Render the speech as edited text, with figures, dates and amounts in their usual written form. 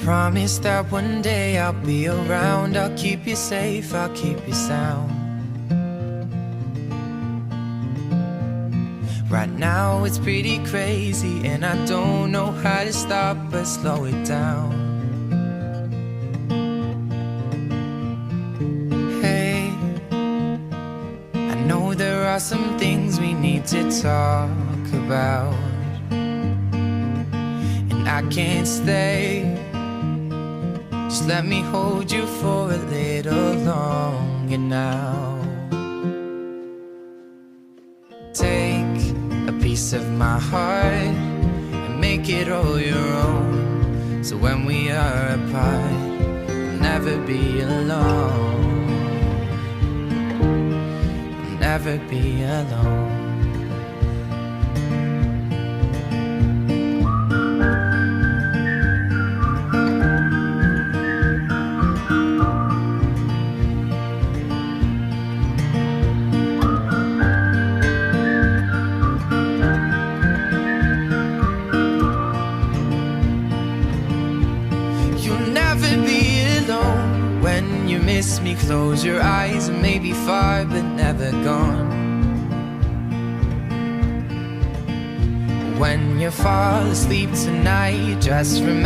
promise that one day I'll be around. I'll keep you safe, I'll keep you sound. Right now it's pretty crazy, and I don't know how to stop but slow it down. Hey, I know there are some things we need to talk about, and I can't stay. Just let me hold you for a little longer now. Take a piece of my heart and make it all your own, so when we are apart, we'll never be alone. We'll never be alone. When you miss me, close your eyes and maybe far but never gone. When you fall asleep tonight, just remember